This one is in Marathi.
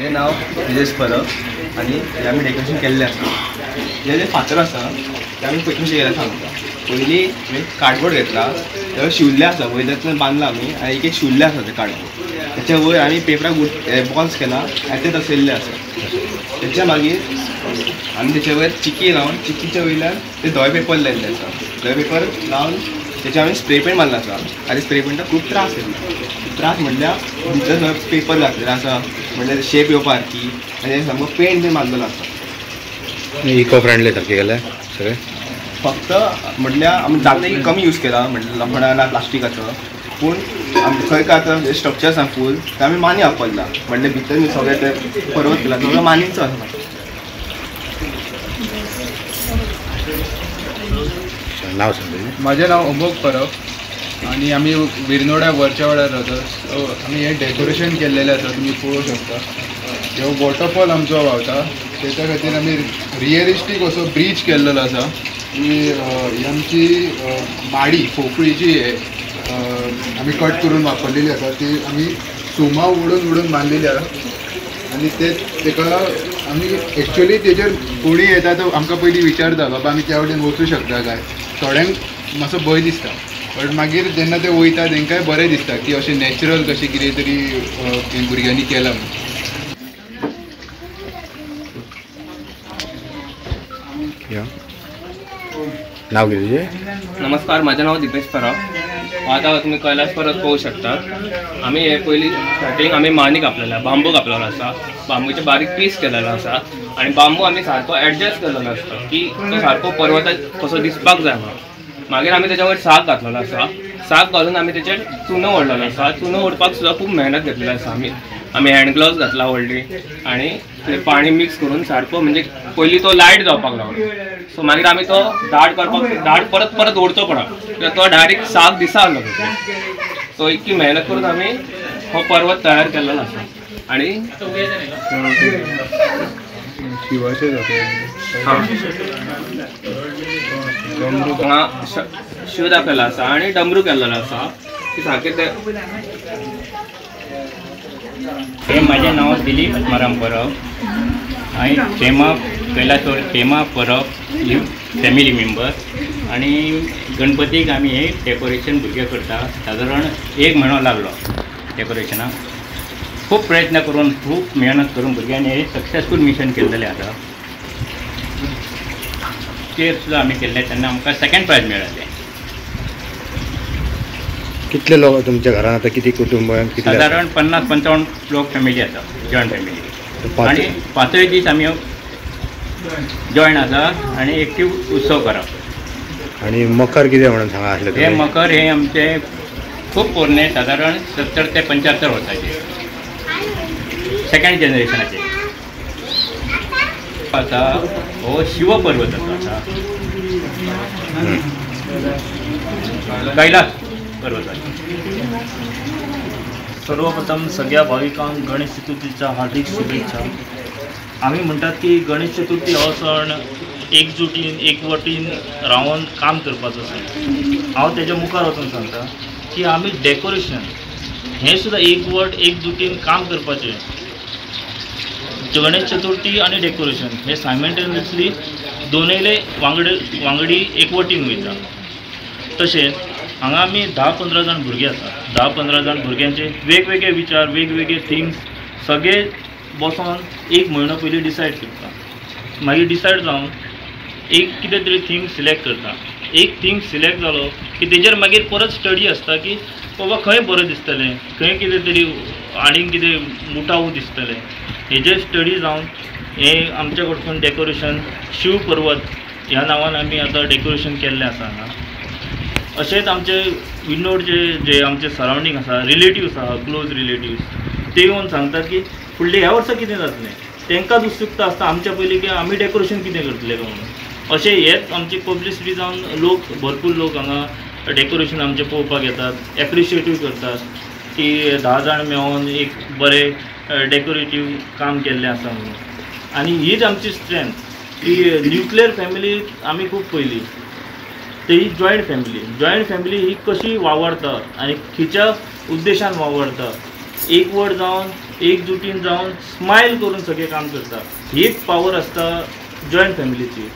माझे नाव निलेश परब आणि आम्ही डेकोरेशन केल्लें आसा. हे जे फातर आसा ते आमी कशें केलें सांगता. पयलीं कार्डबोर्ड घेतला, तें शिवल्लें आसा, वयल्यातल्यान बांदला आमी आनी एक शिवल्लें आसा तें कार्डबोर्ड. तेच्या वयर आमी पेपराक बॉल्स केला आनी ते दसयल्ले आसा. तेच्या मागीर आमी तेच्या वयर चिकी लावन चिकीच्या वयल्यान ते धवे पेपर लायल्ले आसा. धवे पेपर लावन तेच्या आमी स्प्रे पेंट मारला आसा. आनी स्प्रे पेंटाक खूब त्रास येता. त्रास म्हटल्यार भितर पेपर घातलेलो आसा म्हटल्यार शेप येवपा सारकी आनी सामको पेंट बी मारलेलो आसा. इको फ्रेंडली सारकें केलें सगळें. फक्त म्हटल्यार आमी जाता कमी यूज केला म्हटल्यार लोखंडा ना प्लास्टिकाचो. पूण आमी खंय काय आतां स्ट्रक्चर आसा फूल ते आमी मानी वापरला. म्हटल्यार भितर सगळें ते पर्वत केला सगळं मानीचो आसा. नाव सांग. माझे नाव अमोग परब आणि आम्ही विरनोड्या वरच्या वाड्यार राहता. सो आम्ही हे डेकोरेशन केल्लेलें आसा, तुम्ही पळोवंक शकता. ह्यो वॉटरफॉल आमचो व्हांवता, तेच्या खातीर आमी रियलिस्टीक असो ब्रीज केल्लेलो आसा. ही आमची माडी पोकळी जी आमी कट करून वापरलेली आसा ती आमी सुमा उडून बांदलेली आसा. आनी तेका आमी एक्चुअली तेजेर कोणी येता तो आमकां पयलीं विचारता बाबा आमी त्या वटेन वचूं शकता काय. थोड्यांक मातसो भंय दिसता, बट मागीर जेन्ना ते वयता तांकांय बरें दिसता की अशें नॅचरल कशें कितें तरी भुरग्यांनी केलां म्हणून. नाव कितें तुजें? नमस्कार, माझे नाव दिपेश परब. आता तुम्ही कैलास पर्वत पळोवंक शकतात. आम्ही हे पयलीं स्टार्टींग आमी मानी कापलेला, बांबू कापलेलो आसा, बांबूचे बारीक पीस केलेलो आसा आणि बांबू आमी सारको एडजस्ट केलेलो आसता की तो सारको पर्वताक कसो दिसपाक जाय म्हणून. मागीर आमी तेच्या वयर साग घातलेलो आसा. साग घालून आमी तेचेर चुनो ओडलेलो आसा. चुनो ओडपाक सुद्दां खूब मेहनत घेतलेली आसा. आमी हँड ग्लोव्स घातला व्हडली आणि ते पाणी मिक्स करून सारको म्हणजे पयलीं तो लायट जावपाक लागलो. सो मागीर आमी तो दाट करपाक दाट परत परत ओडचो पडा कित्याक तो डायरेक्ट साग दिसा आसलो. सो इतकी मेहनत करून आमी हो पर्वत तयार केल्लो आसा. आणि शिव दाखयला आसा आणि डमरू केल्लेलो आसा की सारकें ते. माझे नाव दिलीप आत्माराम परब. हांवें कैलास परब फॅमिली मेंबर. आणि गणपतीक आमी हे डेकोरेशन भुरगे करता. सादारण 1 म्हयनो लागलो डेकोरेशनाक. खूब प्रयत्न करून खूब मेहनत करून भुरग्यांनी हे सक्सेसफूल मिशन केल्लेलें आसा. ते सुद्दां आमी केल्ले तेन्ना आमकां 2nd प्रायज मेळ्ळें. कितले लोक तुमच्या घरान आता? किती कुटुंब? साधारण 50-55 लोक फॅमिली आसा, जॉयंट फॅमिली. आणि 5 दीस आमी जॉयन आसा आणि एक्टीव उत्सव करप. आणि मकर कितें म्हणून सांगा आसलें? हे मकर हे आमचे खूब पोरणे, साधारण 70 ते 75 वर्सांचे, 2nd जनरेशनाचे आसा. हो शिव पर्वत आसा कैलास पर्वताचे. सर्वप्रथम सगळ्या भाविकांक गणेश चतुर्थीच्या हार्दिक शुभेच्छा. आम्ही म्हणतात की गणेश चतुर्थी हो सण एकजुटीन एकवटीन रावन काम करपाचो सण. हांव तेच्या मुखार वचून सांगता की आमी डेकोरेशन हें सुद्दां एकवट एकजुटीन काम करपाचें. गणेश चतुर्थी आणि डेकोरेशन हे सायमल्टेनियसली दोनूय वांगडी एकवटीन वयता. तशेंच हांगा आमी 10-15 जाण भुरगे आसा. 10-15 जाण भुरग्यांचे वेगवेगळे विचार, वेगवेगळे थिंग्स सगळे बसोन 1 म्हयनो पयलीं डिसायड करता. मागीर डिसायड जावन एक कितें तरी थिंग सिलेक्ट करता. एक थिंग सिलेक्ट जालो की तेजेर मागीर परत स्टडी आसता की बाबा खंय बरें दिसतलें, खंय कितें तरी आनीक कितें मुटावू दिसतलें. हेजेर स्टडी जावन हें आमच्या कडसून डेकोरेशन शिव पर्वत ह्या नांवान आमी आतां डेकोरेशन केल्लें आसा हांगा. अशेंच आमचे विंडोड जे आमचे सरावंडींग आसा, रिलेटिव्स आसा, क्लोज रिलेटिव्स, ते येवन सांगतात की फुडले ह्या वर्सा कितें जातलें. तांकांच उत्सुकता आसता आमच्या पयलीं की आमी डेकोरेशन कितें करतले काय म्हणून. अशें हेच आमची पब्लिसिटी जावन भरपूर लोक हांगा डेकोरेशन आमचें पळोवपाक येतात, एप्रिशिएटीव करतात की 10 जाण मेळोन एक बरें डेकोरेटीव काम केल्लें आसा म्हणून. आनी हीच आमची स्ट्रेंथ की न्युक्लियर फॅमिली आमी खूब पयली. ते ही जॉयंट फॅमिली ही कशी वावरता आनी खंयच्या उद्देशान वावरता, एकवट जावन एकजुटीन जावन स्मायल करून सगळें काम करता. हीच पावर आसता जॉयंट फॅमिलीची.